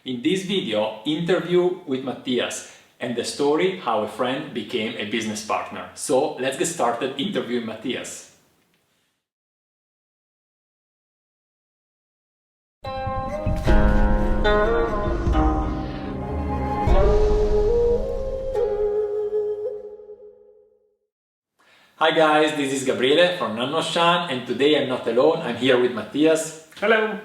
In this video, interview with Mathias and the story how a friend became a business partner. So let's get started interviewing Mathias. Hi guys, this is Gabriele from Nannuoshan, and today I'm not alone, I'm here with Mathias. Hello!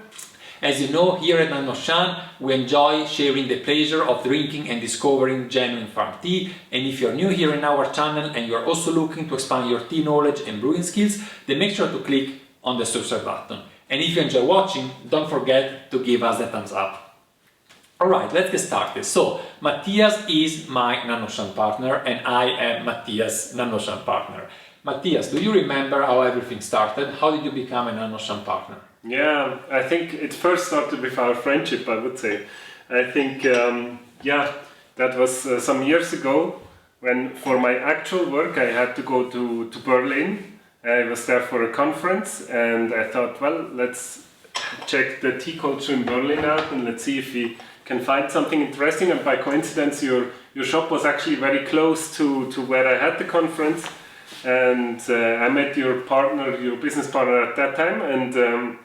As you know, here at Nannuoshan we enjoy sharing the pleasure of drinking and discovering genuine farm tea, and if you're new here in our channel and you're also looking to expand your tea knowledge and brewing skills, then make sure to click on the subscribe button. And if you enjoy watching, don't forget to give us a thumbs up. Alright, let's get started. So, Mathias is my Nannuoshan partner and I am Mathias' Nannuoshan partner. Mathias, do you remember how everything started? How did you become a Nannuoshan partner? Yeah, I think it first started with our friendship, I would say. I think, that was some years ago when for my actual work I had to go to Berlin. I was there for a conference and I thought, well, let's check the tea culture in Berlin out and let's see if we can find something interesting. And by coincidence, your shop was actually very close to where I had the conference. And I met your business partner at that time, and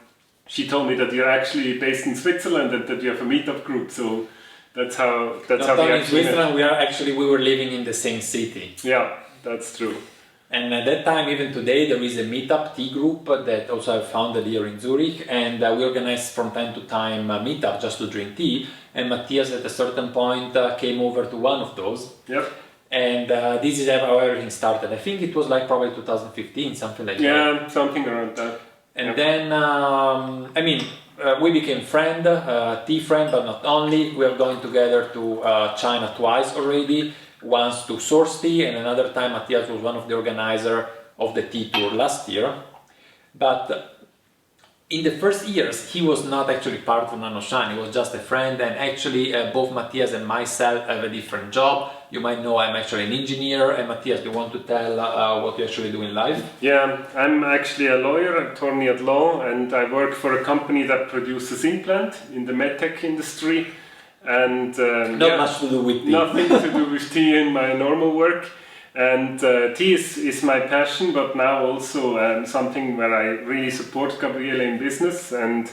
she told me that you're actually based in Switzerland and that you have a meetup group. So that's how we actually in Switzerland met. We were living in the same city. Yeah, that's true. And at that time, even today, there is a meetup tea group that also I founded here in Zurich, and we organize from time to time a meetup just to drink tea. And Mathias at a certain point came over to one of those. Yep. And this is how everything started. I think it was like probably 2015, something like that. Yeah, something around that. And then, we became tea friend, but not only. We are going together to China twice already. Once to source tea, and another time Mathias was one of the organizers of the tea tour last year. But in the first years, he was not actually part of Nannuoshan, he was just a friend, and actually both Mathias and myself have a different job. You might know I'm actually an engineer, and Mathias, do you want to tell what you actually do in life? Yeah, I'm actually a lawyer, attorney at law, and I work for a company that produces implant in the medtech industry. And not much to do with tea. Nothing to do with tea in my normal work. And tea is my passion, but now also something where I really support Gabriele in business, and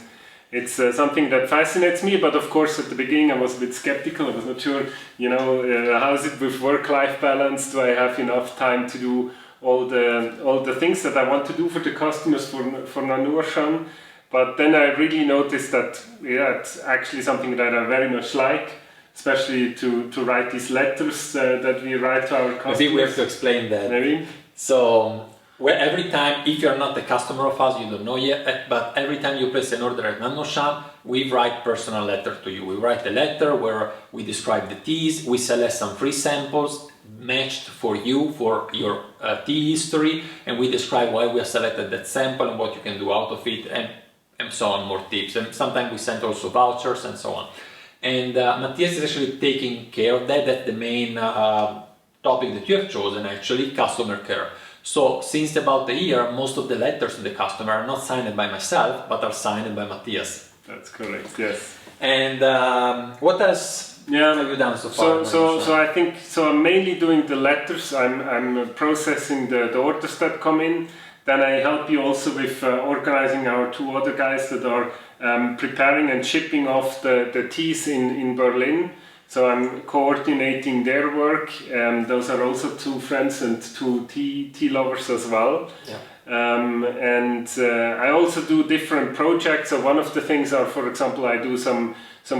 it's something that fascinates me. But of course, at the beginning, I was a bit skeptical. I was not sure, how is it with work-life balance? Do I have enough time to do all the things that I want to do for the customers for Nannuoshan? But then I really noticed that, it's actually something that I very much like, especially to write these letters that we write to our customers. I think we have to explain that. Maybe. So, every time, if you're not a customer of us, you don't know yet, but every time you place an order at Nannuoshan, we write personal letter to you. We write a letter where we describe the teas, we select some free samples matched for you, for your tea history, and we describe why we have selected that sample and what you can do out of it, and so on, more tips. And sometimes we send also vouchers and so on. And Mathias is actually taking care of that. That's the main topic that you have chosen, actually, customer care. So since about a year, most of the letters to the customer are not signed by myself, but are signed by Mathias. That's correct, yes. And what else have you done so far? So I think, I'm mainly doing the letters. I'm processing the orders that come in. Then I help you also with organizing our two other guys that are preparing and shipping off the teas in Berlin. So I'm coordinating their work. Those are also two friends and two tea lovers as well. Yeah. And I also do different projects. So one of the things are, for example, I do some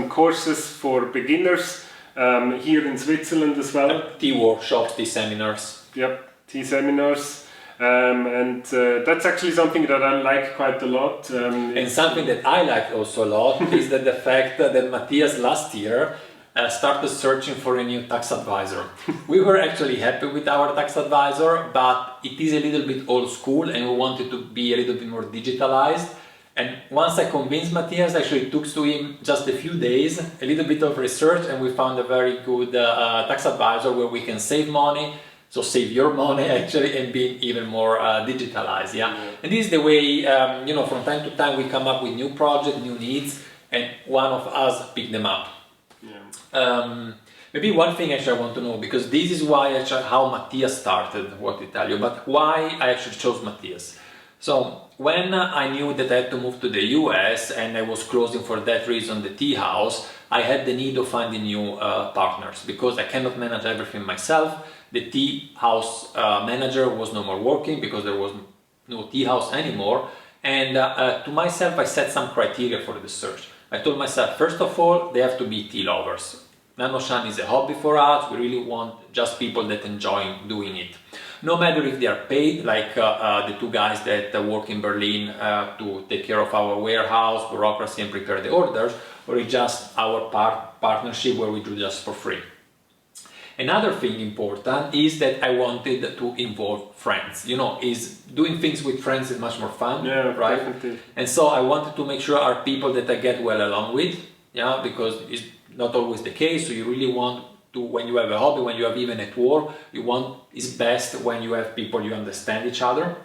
courses for beginners here in Switzerland as well. Tea workshops, tea seminars. Yep, tea seminars. That's actually something that I like quite a lot. And something that I like also a lot is that the fact that Mathias last year started searching for a new tax advisor. We were actually happy with our tax advisor, but it is a little bit old school and we wanted to be a little bit more digitalized. And once I convinced Mathias, actually it took to him just a few days, a little bit of research, and we found a very good tax advisor where we can save money. So save your money actually and being even more digitalized, yeah? And this is the way, from time to time we come up with new projects, new needs, and one of us pick them up. Yeah. Maybe one thing actually I want to know, because this is why actually how Mathias started What to Tell You, but why I actually chose Mathias. So when I knew that I had to move to the US and I was closing for that reason the tea house, I had the need of finding new partners because I cannot manage everything myself. The tea house manager was no more working because there was no tea house anymore. And to myself, I set some criteria for the search. I told myself, first of all, they have to be tea lovers. Nannuoshan is a hobby for us. We really want just people that enjoy doing it. No matter if they are paid, like the two guys that work in Berlin to take care of our warehouse, bureaucracy and prepare the orders, or it's just our partnership where we do just for free. Another thing important is that I wanted to involve friends. You know, doing things with friends is much more fun, right? Definitely. And so I wanted to make sure are people that I get well along with, yeah, because it's not always the case. So you really want to, when you have a hobby, when you have even at work, it's best when you have people you understand each other.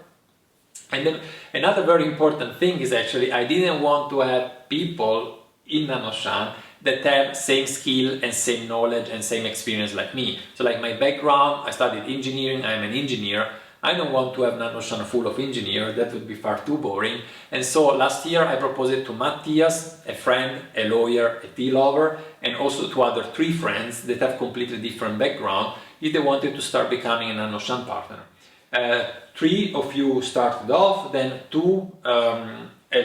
And then another very important thing is actually I didn't want to have people in Nannuoshan that have same skill and same knowledge and same experience like me. So like my background, I studied engineering, I'm an engineer. I don't want to have Nannuoshan full of engineers, that would be far too boring. And so last year I proposed it to Mathias, a friend, a lawyer, a tea lover, and also to other 3 friends that have completely different background if they wanted to start becoming a Nannuoshan partner. 3 of you started off, then 2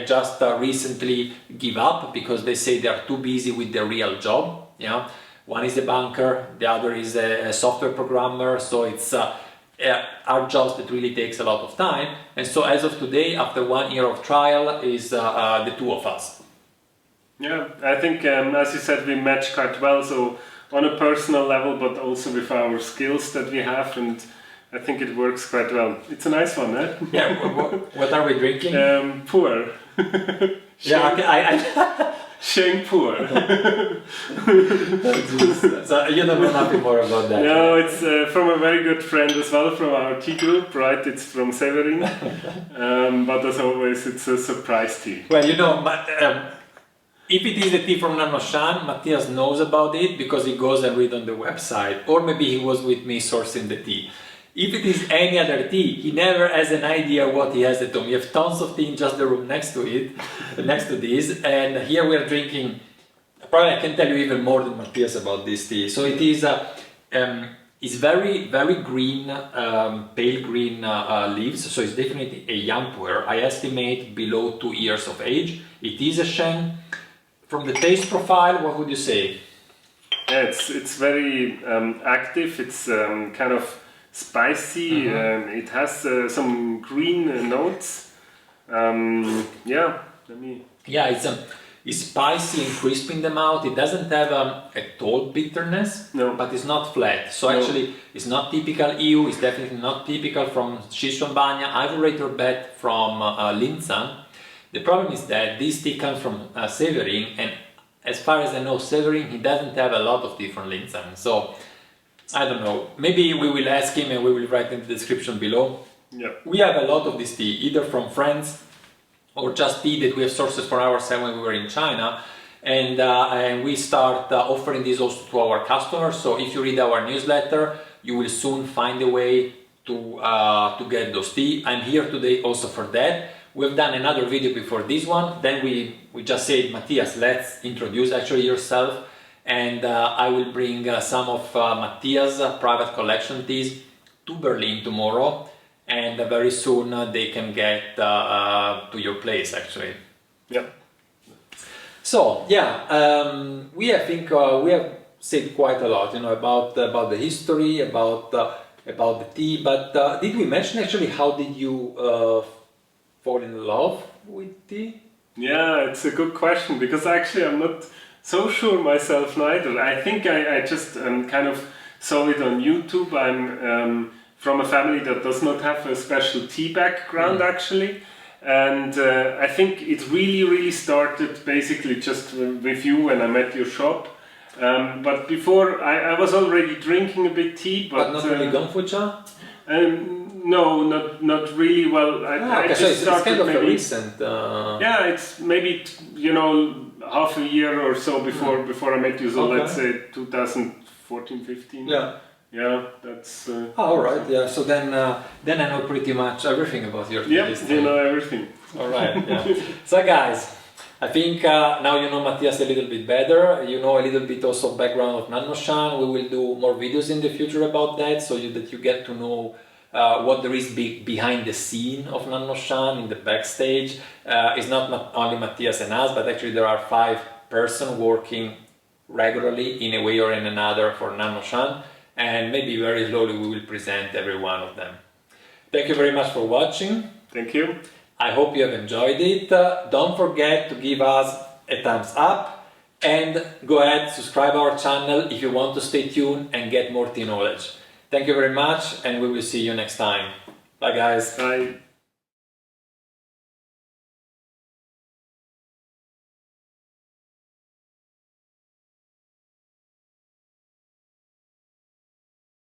just recently give up because they say they are too busy with their real job. Yeah, one is a banker, the other is a software programmer, so it's our jobs that really takes a lot of time. And so as of today, after 1 year of trial, is the 2 of us. Yeah, I think as you said, we match quite well, so on a personal level, but also with our skills that we have, and I think it works quite well. It's a nice one, eh? Yeah, what are we drinking? Pu'er. Yeah, okay, Sheng Pu'er. So you don't know nothing more about that. No, it's from a very good friend as well from our tea group, right? It's from Severin. But as always, it's a surprise tea. Well, you know, if it is the tea from Nannuoshan, Mathias knows about it because he goes and reads on the website, or maybe he was with me sourcing the tea. If it is any other tea, he never has an idea what he has at home. We have tons of tea in just the room next to it, next to this, and here we are drinking. Probably I can tell you even more than Mathias about this tea. So it is, it's very, very green, pale green leaves. So it's definitely a young pu'er. I estimate below 2 years of age. It is a Sheng. From the taste profile, what would you say? Yeah, it's very active. It's kind of spicy. It has some green notes. Yeah, it's spicy and crisp in the mouth. It doesn't have a tall bitterness, but it's not flat. So actually, it's not typical EU. It's definitely not typical from Sichuanbanya. I've rated bet from Linzan. The problem is that this tea comes from Severin, and as far as I know, Severin, he doesn't have a lot of tea from Linzan. So I don't know, maybe we will ask him and we will write in the description below. Yeah. We have a lot of this tea, either from friends or just tea that we have sources for ourselves when we were in China. And we start offering this also to our customers. So if you read our newsletter, you will soon find a way to get those tea. I'm here today also for that. We've done another video before this one. Then we just said, Mathias, let's introduce actually yourself. And I will bring some of Mathias' private collection teas to Berlin tomorrow, and very soon they can get to your place actually. Yeah. So yeah, we have said quite a lot, you know, about the history, about the tea. But did we mention actually how did you fall in love with tea? Yeah, it's a good question because actually I'm not so sure myself neither. I think I just kind of saw it on YouTube. I'm from a family that does not have a special tea background actually, and I think it really started basically just with you when I met your shop. But before I was already drinking a bit tea, but not really Gongfu-cha? No, not really. Well, I okay, just so it's started kind of maybe a recent. Yeah, it's maybe half a year or so before I met you. So Okay. let's say 2014, 15. Yeah. Yeah, that's. All right. Yeah. So then I know pretty much everything about your Yeah, history. you know everything. All right. Yeah. So guys, I think now you know Mathias a little bit better. You know a little bit also background of Nannuoshan. We will do more videos in the future about that, so that you get to know what there is behind the scene of Nannuoshan in the backstage. It's not only Mathias and us, but actually there are 5 persons working regularly in a way or in another for Nannuoshan, and maybe very slowly we will present every one of them. Thank you very much for watching. Thank you. I hope you have enjoyed it. Don't forget to give us a thumbs up and go ahead, subscribe our channel if you want to stay tuned and get more tea knowledge. Thank you very much, and we will see you next time. Bye guys. Bye.